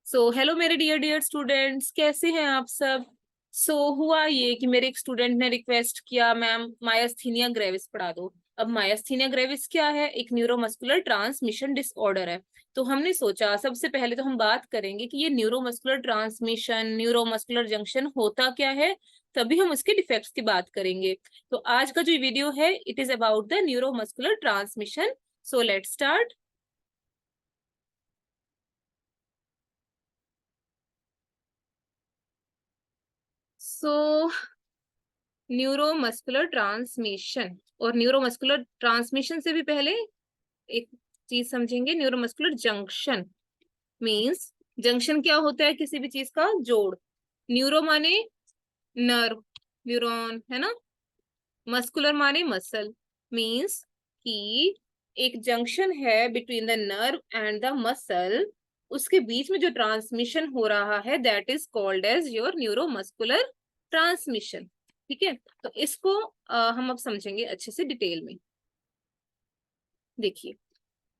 Hello मेरे dear dear students, कैसे हैं आप सब। हुआ ये कि मेरे एक स्टूडेंट ने रिक्वेस्ट किया, मैम मायस्थीनिया ग्रेविस पढ़ा दो। अब मायस्थीनिया ग्रेविस क्या है? एक न्यूरोमस्कुलर ट्रांसमिशन डिसऑर्डर है। तो हमने सोचा सबसे पहले तो हम बात करेंगे कि ये न्यूरोमस्कुलर ट्रांसमिशन, न्यूरोमस्कुलर जंक्शन होता क्या है, तभी हम उसके डिफेक्ट्स की बात करेंगे। तो आज का जो वीडियो है, it is about the neuromuscular transmission. So let's start. So neuromuscular transmission, और न्यूरोमस्कुलर ट्रांसमिशन से भी पहले एक चीज समझेंगे, न्यूरोमस्कुलर जंक्शन। मींस जंक्शन क्या होता है? किसी भी चीज का जोड़। न्यूरो माने नर्व, न्यूरॉन है ना। मस्कुलर माने मसल। मींस कि एक जंक्शन है between the nerve and the muscle, उसके बीच में जो ट्रांसमिशन हो रहा है that is called as your neuromuscular transmission. ठीक है, तो इसको हम अब समझेंगे अच्छे से डिटेल में। देखिए,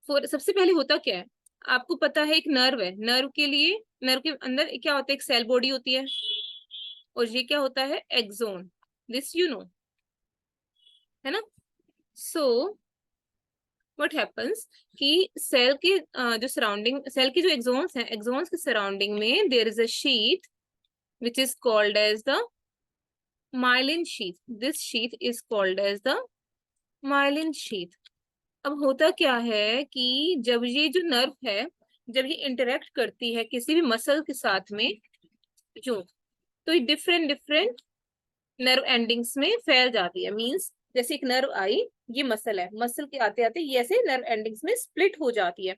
फॉर सबसे पहले होता क्या है, आपको पता है एक नर्व है, नर्व के लिए नर्व के अंदर क्या होता है? एक सेल बॉडी होती है, और ये क्या होता है? एक्सोन। दिस यू नो, है ना। सो व्हाट हैपेंस कि सेल के जो सराउंडिंग, सेल के जो एक्सोन्स हैं, एक्सोन्स के सराउंडिंग में there is a sheath which is called as the myelin sheath. This sheath is called as the myelin sheath. अब होता क्या है कि जब ये जो नर्व है, जब ये इंटरेक्ट करती है किसी भी मसल के साथ में, जो तो ये डिफरेंट डिफरेंट नर्व एंडिंग्स में फैल जाती है। मींस जैसे एक नर्व आई, ये मसल है, मसल के आते आते ये ऐसे नर्व एंडिंग्स में स्प्लिट हो जाती है,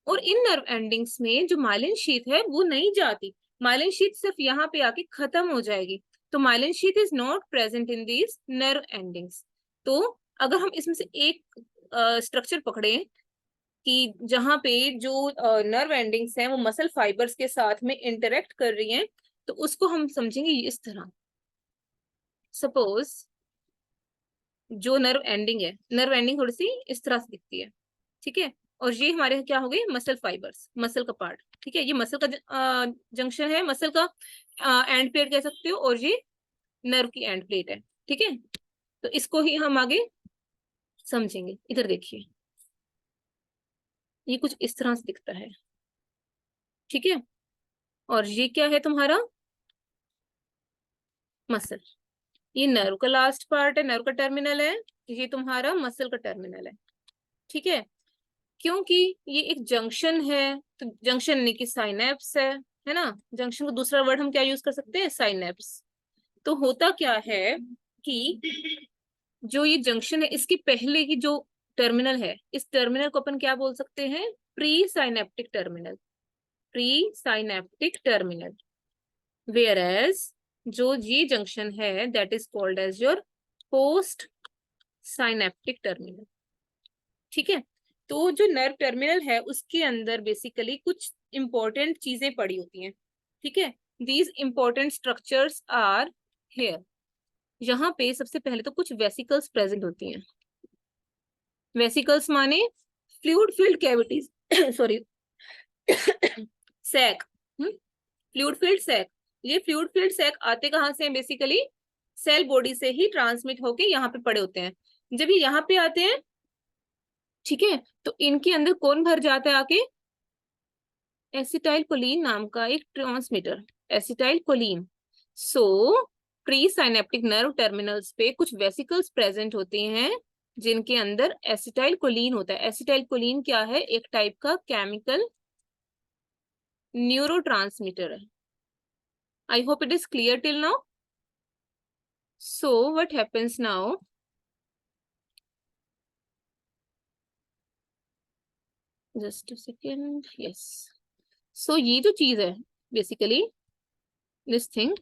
और इन नर्व एंडिंग्स में जो माइलिन शीथ है वो नहीं जाती। माइलिन शीथ सिर्फ यहाँ पे आके खत्म हो जाएगी। तो myelin sheath is not present in these nerve endings. तो अगर हम इसमें से एक स्ट्रक्चर पकड़े कि जहाँ पे जो नर्व एंडिंग्स हैं वो मसल फाइबर्स के साथ में इंटरेक्ट कर रही हैं, तो उसको हम समझेंगे इस तरह। सपोज जो नर्व एंडिंग है, नर्व एंडिंग थोड़ी सी इस तरह से दिखती है, ठीक है। और ये हमारे क्या हो गए? मसल फाइबर्स, मसल का पार्ट। ठीक है, ये मसल का जंक्शन है, मसल का एंड प्लेट कह सकते हो, और ये नर्व की एंड प्लेट है। ठीक है, तो इसको ही हम आगे समझेंगे। इधर देखिए, ये कुछ इस तरह से दिखता है, ठीक है। और ये क्या है तुम्हारा? मसल। ये नर्व का लास्ट पार्ट है, नर्व का टर्मिनल है। ये तुम्हारा मसल का टर्मिनल है, ठीक है। क्योंकि ये एक जंक्शन है, तो जंक्शन नहीं कि साइनेप्स है ना। जंक्शन को दूसरा वर्ड हम क्या यूज कर सकते हैं? साइनेप्स। तो होता क्या है कि जो ये जंक्शन है, इसके पहले की जो टर्मिनल है, इस टर्मिनल को अपन क्या बोल सकते हैं? Pre synaptic terminal. Pre synaptic terminal. Where as जो ये जंक्शन है that is called as your post synaptic terminal. ठीक है, तो जो नर्व टर्मिनल है उसके अंदर बेसिकली कुछ इंपॉर्टेंट चीजें पड़ी होती हैं, ठीक है। These important structures are here. यहाँ पे सबसे पहले तो कुछ वेसिकल्स प्रेजेंट होती हैं। वेसिकल्स माने fluid filled cavities sorry sac, fluid filled sac. ये फ्लूइड फील्ड सैक आते कहाँ से हैं? बेसिकली सेल बॉडी से ही ट्रांसमिट होके यहाँ पे पड़े होते हैं। जब ये यहाँ पे आते हैं, ठीक है, तो इनके अंदर कौन भर जाता है आके? एसिटाइल कोलिन नाम का एक ट्रांसमीटर, एसिटाइल कोलिन। सो प्री साइनेप्टिक नर्व टर्मिनल्स पे कुछ वेसिकल्स प्रेजेंट होते हैं जिनके अंदर एसिटाइल कोलिन होता है। एसिटाइल कोलिन क्या है? एक टाइप का केमिकल न्यूरोट्रांसमीटर है। I hope it is clear till now. So what happens now, just a second, yes. So ये जो चीज है बेसिकली दिस थिंग,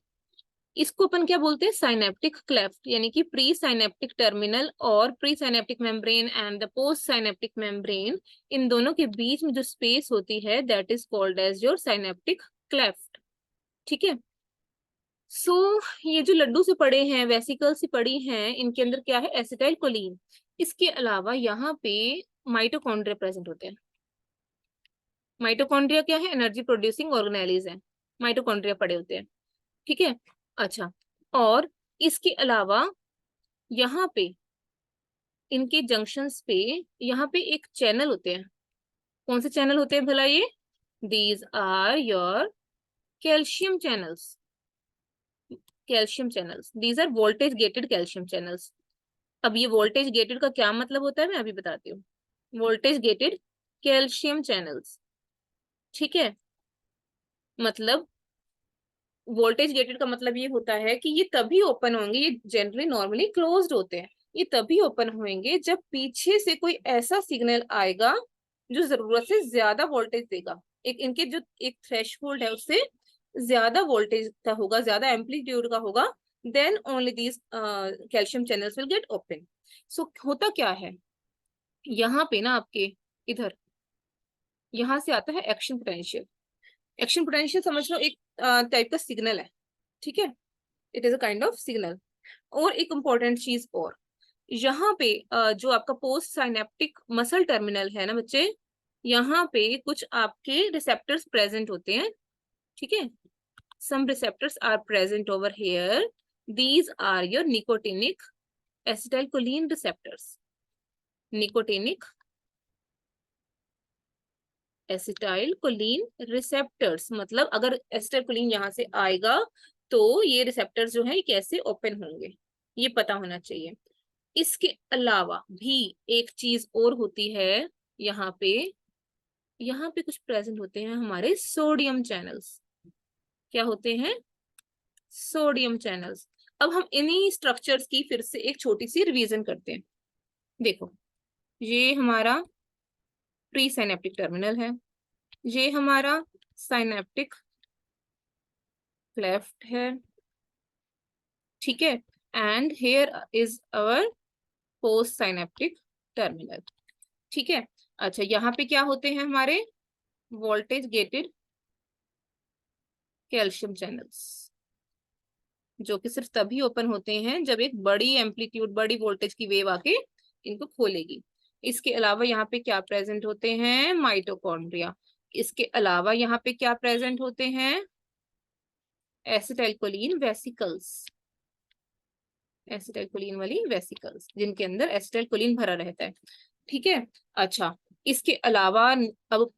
इसको अपन क्या बोलते हैं? साइनेप्टिक क्लेफ्ट, यानी कि प्री साइनेप्टिक टर्मिनल और pre synaptic membrane and the post synaptic membrane, इन दोनों के बीच में जो स्पेस होती है that is called as your synaptic cleft. ठीक है, सो ये जो लड्डू से पड़े हैं, वेसिकल से पड़ी हैं, इनके अंदर क्या है? Acetyl choline. इसके अलावा यहाँ पे माइटोकॉन्ड्रिया प्रेजेंट होते हैं। माइटोकॉन्ड्रिया क्या है? एनर्जी प्रोड्यूसिंग ऑर्गेनेलिज है, माइटोकॉन्ड्रिया पड़े होते हैं, ठीक है। अच्छा, और इसके अलावा यहाँ पे इनके जंक्शंस पे यहाँ पे एक चैनल होते हैं। कौन से चैनल होते हैं भला ये? These are your calcium channels, calcium channels, these are voltage gated calcium channels. अब ये वोल्टेज गेटेड का क्या मतलब होता है मैं अभी बताती हूँ। वोल्टेज गेटेड कैल्शियम चैनल्स, ठीक है, मतलब वोल्टेज गेटेड का मतलब ये होता है कि ये तभी ओपन होंगे, ये जनरली नॉर्मली क्लोज्ड होते हैं, ये तभी ओपन होंगे जब पीछे से कोई ऐसा सिग्नल आएगा जो जरूरत से ज्यादा वोल्टेज देगा। एक इनके जो एक थ्रेशहोल्ड है उससे ज्यादा वोल्टेज का होगा, ज्यादा एम्पलीट्यूड का होगा, then only these calcium channels will get open. So होता क्या है यहाँ पे ना आपके इधर, यहाँ से आता है एक्शन पोटेंशियल। एक्शन पोटेंशियल समझ लो एक टाइप का सिग्नल है, ठीक है, it is a kind of signal. और एक इम्पोर्टेंट चीज और, यहाँ पे जो आपका पोस्ट साइनेप्टिक मसल टर्मिनल है ना बच्चे, यहाँ पे कुछ आपके रिसेप्टर्स प्रेजेंट होते हैं, ठीक है। Some receptors are present over here, these are your nicotinic acetylcholine receptors, nicotinic acetylcholine receptors, मतलब अगर एसिटाइलकोलिन यहाँ से आएगा तो ये रिसेप्टर्स जो है कैसे ओपन होंगे, ये पता होना चाहिए। इसके अलावा भी एक चीज और होती है, यहाँ पे यहाँ पे कुछ प्रेजेंट होते हैं हमारे सोडियम चैनल्स। क्या होते हैं? Sodium channels. अब हम इन्हीं स्ट्रक्चर्स की फिर से एक छोटी सी रिवीजन करते हैं। देखो, ये हमारा प्री साइनेप्टिक टर्मिनल है, ये हमारा साइनेप्टिक क्लेफ्ट है, ठीक है, and here is our post synaptic terminal, ठीक है। अच्छा, यहाँ पे क्या होते हैं हमारे वोल्टेज गेटेड कैल्शियम चैनल्स, जो कि सिर्फ तभी ओपन होते हैं जब एक बड़ी एम्पलीट्यूड, बड़ी वोल्टेज की वेव आके इनको खोलेगी। इसके अलावा यहाँ पे क्या प्रेजेंट होते हैं? माइटोकॉन्ड्रिया। इसके अलावा यहाँ पे क्या प्रेजेंट होते हैं? एसिटाइलकोलिन वेसिकल्स, एसिटाइलकोलिन वाली वेसिकल्स जिनके अंदर एसिटाइलकोलिन भरा रहता है, ठीक है। अच्छा, इसके अलावा अब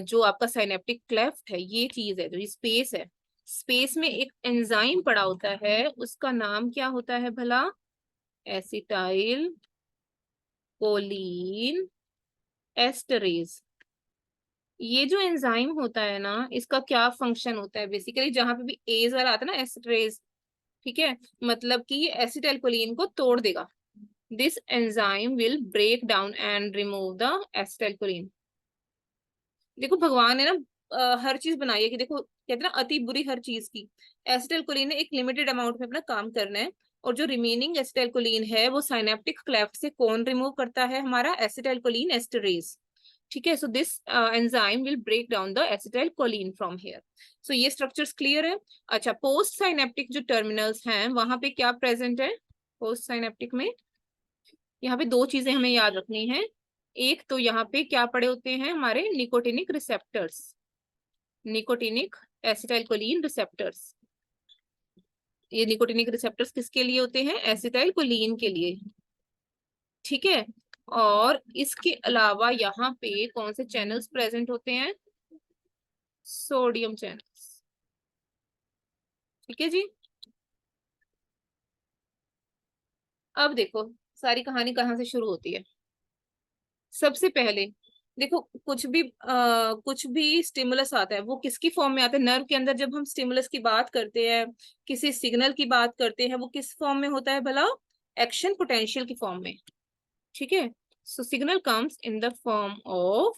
जो आपका साइनेप्टिक क्लेफ्ट है, ये चीज है जो ये स्पेस है, स्पेस में एक एंजाइम पड़ा होता है, उसका नाम क्या होता है भला? Acetyl choline esterase. ये जो एंजाइम होता है ना, इसका क्या फंक्शन होता है बेसिकली, जहां पे भी एज वाला आता है ना एस्टरेज, ठीक है, मतलब कि ये एसिटाइलकोलिन को तोड़ देगा। This enzyme will break down and remove the acetylcholine. देखो भगवान ने ना हर चीज बनाई है कि देखो कहते हैं ना अति बुरी हर चीज की, एसिटाइलकोलिन ने एक लिमिटेड अमाउंट में अपना काम करना है, और जो रिमेनिंग एसिटाइलकोलिन है वो साइनेप्टिक क्लेफ्ट से कौन रिमूव करता है? हमारा एसिटाइलकोलिन एस्टरेज, ठीक है। So this enzyme will break down the acetylcholine from here. So ये स्ट्रक्चर्स क्लियर है। अच्छा, पोस्ट साइनेप्टिक जो टर्मिनल्स हैं वहां पे क्या प्रेजेंट है? पोस्ट साइनेप्टिक में यहाँ पे दो चीजें हमें याद रखनी है। एक तो यहाँ पे क्या पड़े होते हैं हमारे nicotinic receptors, nicotinic acetylcholine receptors. ये निकोटिनिक रिसेप्टर्स किसके लिए होते हैं? एसिटाइलकोलिन के लिए, ठीक है। और इसके अलावा यहाँ पे कौन से चैनल्स प्रेजेंट होते हैं? सोडियम चैनल्स, ठीक है जी। अब देखो सारी कहानी कहाँ से शुरू होती है। सबसे पहले देखो, कुछ भी स्टिमुलस आता है वो किसकी फॉर्म में आता है? नर्व के अंदर जब हम स्टिमुलस की बात करते हैं, किसी सिग्नल की बात करते हैं, वो किस फॉर्म में होता है भला? एक्शन पोटेंशियल की फॉर्म में, ठीक है। So signal comes in the form of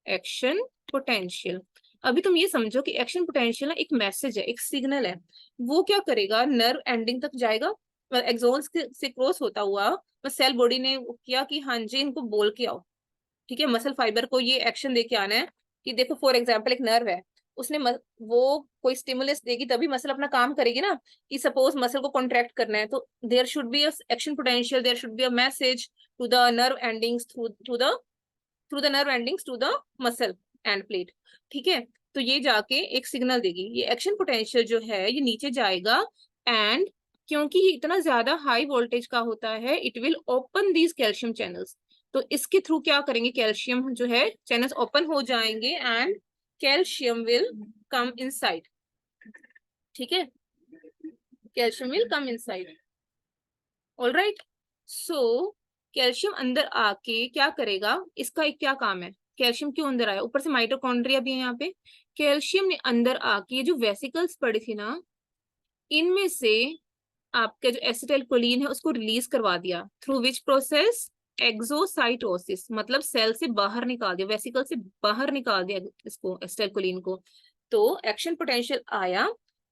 action potential. अभी तुम ये समझो कि एक्शन पोटेंशियल ना एक मैसेज है, एक सिग्नल है, वो क्या करेगा? नर्व एंडिंग तक जाएगा, एक्सोन्स से क्रॉस होता हुआ सेल बॉडी ने किया कि हाँ जी इनको बोल के आओ, ठीक है, मसल फाइबर को ये एक्शन दे के आना है कि देखो फॉर एग्जाम्पल एक नर्व है, उसने वो कोई स्टिमुलस देगी तभी मसल अपना काम करेगी ना, कि सपोज मसल को कॉन्ट्रैक्ट करना है तो there should be a action potential, there should be a message to the nerve endings through the nerve endings to the muscle, end plate. ठीक है, तो ये जाके एक सिग्नल देगी, ये एक्शन पोटेंशियल जो है ये नीचे जाएगा, एंड क्योंकि ये इतना ज्यादा हाई वोल्टेज का होता है, it will open these calcium channels. तो इसके थ्रू क्या करेंगे, कैल्शियम जो है चैनल्स ओपन हो जाएंगे and calcium will come inside. ठीक है, calcium will come inside. All right, so calcium अंदर आके क्या करेगा, इसका एक क्या काम है, कैल्शियम क्यों अंदर आया, ऊपर से माइटोकॉन्ड्रिया भी है यहाँ पे, कैल्शियम ने अंदर आके ये जो वेसिकल्स पड़ी थी ना, इनमें से आपका जो एसिटाइलकोलिन है उसको रिलीज करवा दिया, थ्रू विच प्रोसेस, एक्सोसाइटोसिस, मतलब सेल से बाहर निकाल दिया, वेसिकल से बाहर निकाल दिया इसको, एसिटाइलकोलिन को। तो एक्शन पोटेंशियल आया,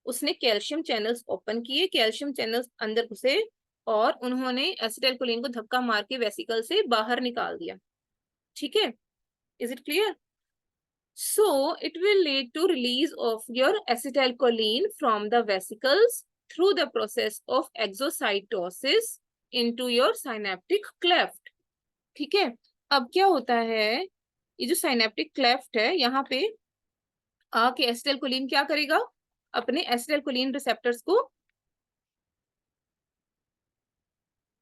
उसने कैल्शियम चैनल्स ओपन किए, कैल्शियम चैनल्स अंदर घुसे और उन्होंने एसिटाइलकोलिन को धक्का मार के वेसिकल से बाहर निकाल दिया। ठीक है, is it clear? So it will lead to release of your acetylcholine from the vesicles through the process of exocytosis into your synaptic cleft. ठीक है, अब क्या होता है, ये जो synaptic cleft है यहाँ पे आके एसिटाइलकोलिन क्या करेगा, अपने एसिटाइलकोलिन रिसेप्टर्स को,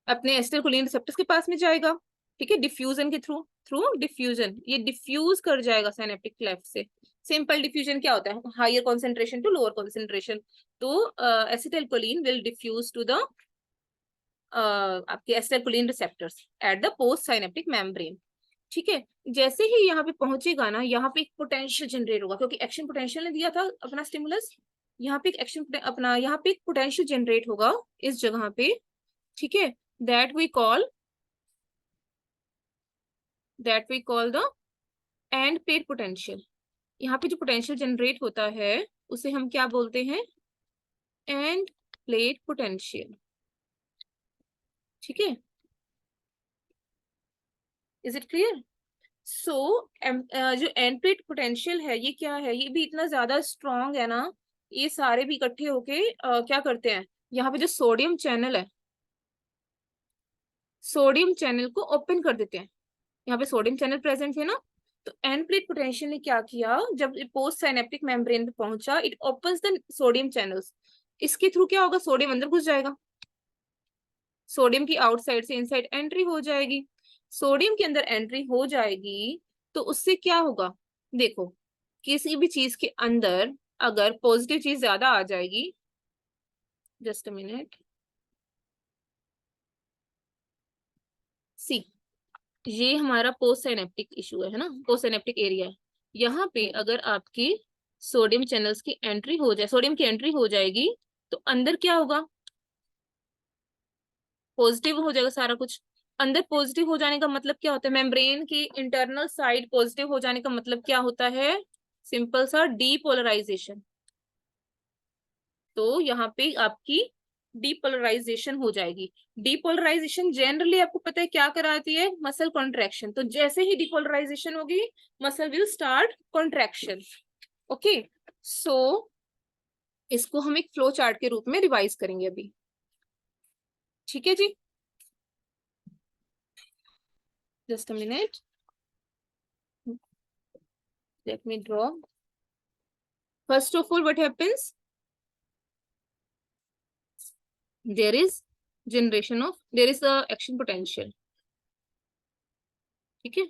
अपने एसिटाइलकोलिन रिसेप्टर्स के पास में जाएगा। ठीक है, डिफ्यूजन के थ्रू, थ्रू डिफ्यूजन ये डिफ्यूज कर जाएगा साइनेप्टिक क्लेफ्ट से। सिंपल डिफ्यूजन क्या होता है, higher concentration to lower concentration. तो acetylcholine will diffuse to the आपके acetylcholine receptors at the post synaptic membrane. ठीक है, जैसे ही यहाँ पे पहुंचेगा ना, यहाँ पे एक पोटेंशियल जनरेट होगा, क्योंकि एक्शन पोटेंशियल ने दिया था अपना स्टिमुलस, यहाँ पे एक एक्शन अपना, यहाँ पे एक पोटेंशियल जनरेट होगा इस जगह पे। ठीक है, that we call the end plate potential। यहाँ पे जो पोटेंशियल जनरेट होता है उसे हम क्या बोलते हैं, एंड प्लेट पोटेंशियल। ठीक है, इज इट क्लियर? सो जो एंड प्लेट पोटेंशियल है ये क्या है, ये भी इतना ज्यादा स्ट्रॉन्ग है ना, ये सारे भी इकट्ठे होके क्या करते हैं, यहाँ पे जो सोडियम चैनल है, सोडियम चैनल को ओपन कर देते हैं। यहाँ पे सोडियम चैनल प्रेजेंट है ना, तो एंड प्लेट पोटेंशियल ने क्या किया, जब पोस्ट साइनेप्टिक मेम्ब्रेन पे पहुंचा, it opens the sodium channels. इसके थ्रू क्या होगा, सोडियम अंदर घुस जाएगा, सोडियम की आउटसाइड से इनसाइड एंट्री हो जाएगी। सोडियम के अंदर एंट्री हो जाएगी तो उससे क्या होगा, देखो किसी भी चीज के अंदर अगर पॉजिटिव चीज ज्यादा आ जाएगी, जस्ट अ मिनट, सी ये हमारा पोस्ट साइनेप्टिक इशू है ना, पोस्ट साइनेप्टिक एरिया है, यहाँ पे अगर आपकी सोडियम चैनल्स की एंट्री हो जाए, सोडियम की एंट्री हो जाएगी तो अंदर क्या होगा, पॉजिटिव हो जाएगा सारा कुछ। अंदर पॉजिटिव हो जाने का मतलब क्या होता है, मेम्ब्रेन की इंटरनल साइड पॉजिटिव हो जाने का मतलब क्या होता है, सिंपल सा डीपोलराइजेशन। तो यहाँ पे आपकी डीपोलराइजेशन हो जाएगी। डीपोलराइजेशन जनरली आपको पता है क्या कराती है, मसल कॉन्ट्रैक्शन। तो जैसे ही डीपोलराइजेशन होगी muscle will start contraction. Okay, so इसको हम एक फ्लो चार्ट के रूप में रिवाइज करेंगे अभी। ठीक है जी, just a minute, let me draw। First of all, what happens, there is there is a action potential। ठीक है,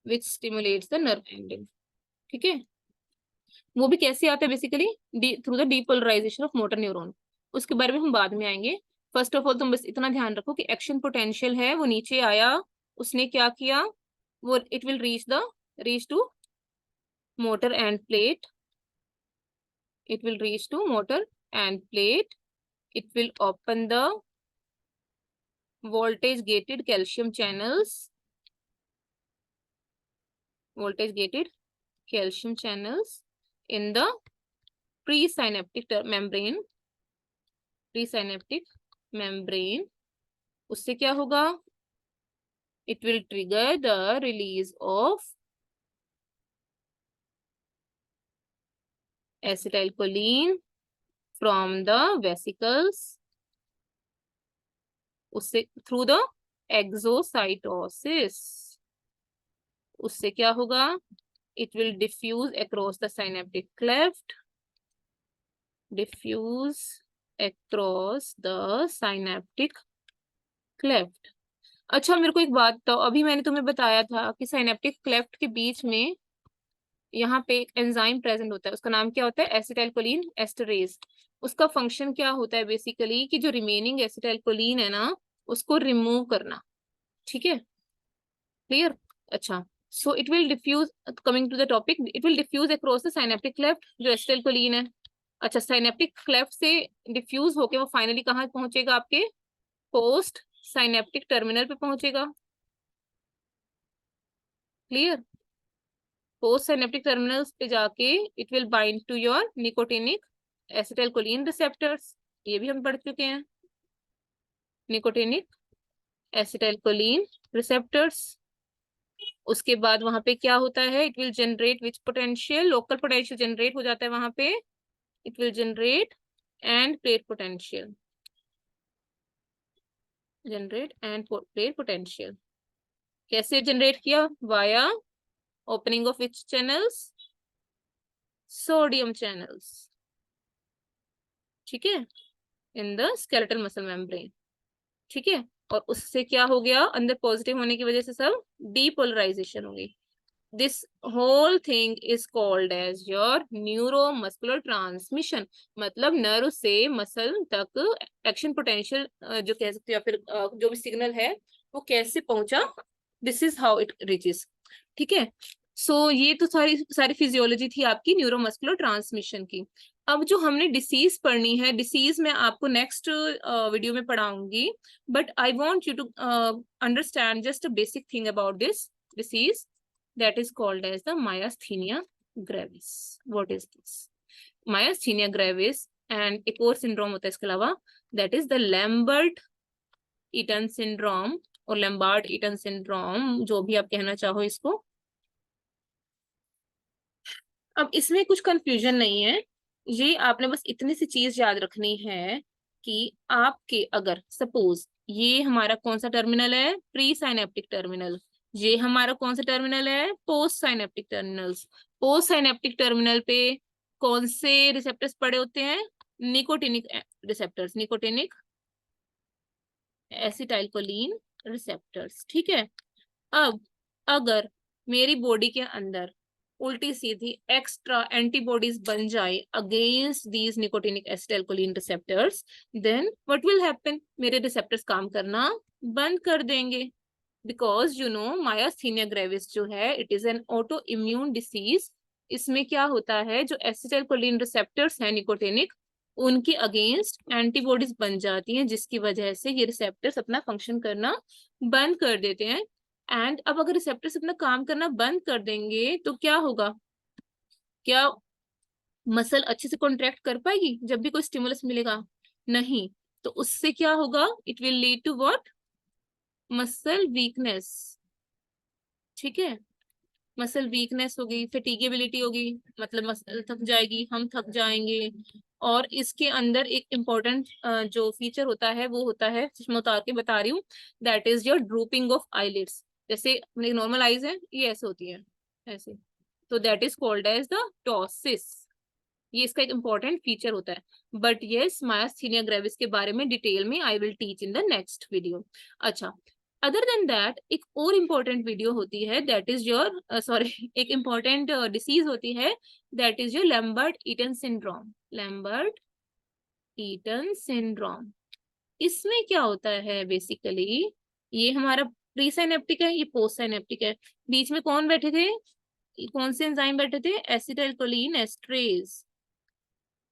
which stimulates the nerve ending। ठीक है, वो भी कैसे आता है, basically through the depolarization of motor neuron. उसके बारे में हम बाद में आएंगे। फर्स्ट ऑफ ऑल तुम बस इतना ध्यान रखो कि एक्शन पोटेंशियल है वो नीचे आया, उसने क्या किया, वो it will reach to motor end plate, it will reach to motor and plate, it will open the voltage gated calcium channels, voltage gated calcium channels in the presynaptic membrane, presynaptic membrane। उससे क्या होगा, it will trigger the release of acetylcholine from the vesicles, उससे through the exocytosis। उससे क्या होगा, it will diffuse across the synaptic cleft, diffuse across the synaptic cleft। अच्छा मेरे को एक बात बताओ, अभी मैंने तुम्हें बताया था कि साइनेप्टिक क्लेफ्ट के बीच में यहाँ पे एक एंजाइम प्रेजेंट होता है, उसका नाम क्या होता है, एसिटाइलकोलिन एस्टरेज। उसका फंक्शन क्या होता है बेसिकली, कि जो रिमेनिंग एसिटाइलकोलिन है ना उसको रिमूव करना। ठीक है, क्लियर। अच्छा, so it will diffuse, coming to the topic, it will diffuse across the synaptic cleft, जो एसिटाइलकोलिन है। अच्छा, साइनेप्टिक क्लेफ्ट से डिफ्यूज होके वो फाइनली कहाँ पहुंचेगा, आपके पोस्ट साइनेप्टिक टर्मिनल पे पहुंचेगा। क्लियर, पोस्ट साइनेप्टिक टर्मिनल्स पे जाके it will bind to your nicotinic acetylcholine receptors. ये भी हम पढ़ चुके हैं, निकोटिनिक एसिटाइलकोलिन रिसेप्टर्स। उसके बाद वहां पे क्या होता है, it will generate which potential, local potential generate हो जाता है वहां पे, it will generate end plate potential, generate end plate potential. कैसे जनरेट किया, via opening of which channels, sodium channels. ठीक है, in the skeletal muscle membrane. ठीक है, और उससे क्या हो गया, अंदर पॉजिटिव होने की वजह से सब डीपोलराइजेशन हो गई। This whole thing is called as your neuromuscular transmission. मतलब नर्व से मसल तक एक्शन पोटेंशियल जो कह सकते हो, या फिर जो भी सिग्नल है वो कैसे पहुंचा, this is how it reaches. ठीक है, सो ये तो सारी सारी फिजियोलॉजी थी आपकी न्यूरोमस्कुलर ट्रांसमिशन की। अब जो हमने डिसीज पढ़नी है, डिसीज मैं आपको नेक्स्ट वीडियो में पढ़ाऊंगी, but I want you to understand just a basic thing about this disease that is called as the myasthenia gravis. What is this? Myasthenia gravis and एक और syndrome होता है इसके अलावा, that is the Lambert-Eaton syndrome और Lambert-Eaton syndrome, जो भी आप कहना चाहो इसको। अब इसमें कुछ कंफ्यूजन नहीं है, ये आपने बस इतनी सी चीज याद रखनी है कि आपके अगर सपोज ये हमारा कौन सा टर्मिनल है, प्री साइनेप्टिक टर्मिनल, ये हमारा कौन सा टर्मिनल है, post synaptic terminals. Post synaptic terminal पे कौन से रिसेप्टर्स पड़े होते हैं, nicotinic receptors, nicotinic acetylcholine receptors. ठीक है, अब अगर मेरी बॉडी के अंदर उल्टी सीधी एक्स्ट्रा एंटीबॉडीज बन जाए against these nicotinic acetylcholine receptors, then what will happen, मेरे रिसेप्टर्स काम करना बंद कर देंगे। Because you know myasthenia gravis जो है, it is an auto immune disease. इसमें क्या होता है, जो एसिटाइलकोलिन रिसेप्टर्स हैं निकोटिनिक, उनके अगेंस्ट एंटीबॉडीज बन जाती हैं, जिसकी वजह से ये रिसेप्टर्स अपना फंक्शन करना बंद कर देते हैं। एंड अब अगर रिसेप्टर्स अपना काम करना बंद कर देंगे तो क्या होगा, क्या मसल अच्छे से कॉन्ट्रैक्ट कर पाएगी जब भी कोई स्टिमुलस मिलेगा, नहीं। तो उससे क्या होगा, it will lead to what, muscle weakness. ठीक है, मसल वीकनेस होगी, फैटिगेबिलिटी होगी, मतलब मसल थक जाएगी, हम थक जाएंगे। और इसके अंदर एक इम्पोर्टेंट जो फीचर होता है वो होता है, मैं उतार के बता रही हूँ, that is your drooping of eyelids. जैसे अपनी नॉर्मल आईज है, ये ऐसे होती है, ऐसे, तो that is called as the ptosis. ये इसका एक इम्पोर्टेंट फीचर होता है। बट येस, मायास्थीनिया ग्रेविस के बारे में डिटेल में I will teach in the next video. अच्छा, अदर देन दैट एक और इम्पोर्टेंट वीडियो होती है, दैट इज योर सॉरी एक इम्पोर्टेंट डिसीज होती है, that is your Lambert Eaton syndrome. Lambert Eaton syndrome, इसमें क्या होता है बेसिकली, ये हमारा प्री साइनेप्टिक है, ये पोस्ट साइनेप्टिक है। बीच में कौन बैठे थे, कौन से एंजाइम बैठे थे, एसिटाइलकोलिन एस्ट्रेज।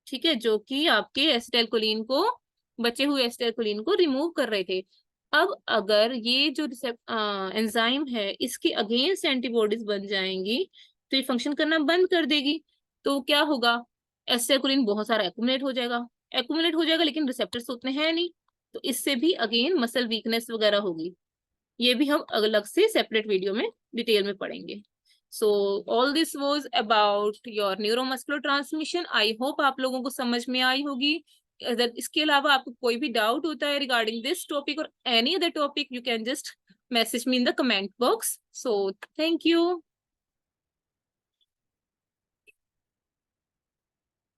ठीक है, जो कि आपके एसिटाइलकोलिन को, बचे हुए एसिटाइलकोलिन को रिमूव कर रहे थे। अब अगर ये जो एंजाइम है इसके अगेंस्ट एंटीबॉडीज बन जाएंगी तो ये फंक्शन करना बंद कर देगी। तो क्या होगा, एसिटाइलकोलिन बहुत सारा एक्यूमुलेट हो जाएगा, एक्यूमुलेट हो जाएगा, लेकिन रिसेप्टर्स उतने हैं नहीं, तो इससे भी अगेन मसल वीकनेस वगैरह होगी। ये भी हम अलग से सेपरेट वीडियो में डिटेल में पढ़ेंगे। So all this was about your neuromuscular transmission. I hope आप लोगों को समझ में आई होगी। अगर इसके अलावा आपको कोई भी डाउट होता है रिगार्डिंग दिस टॉपिक और any other topic, you can just message me in the comment box. So thank you.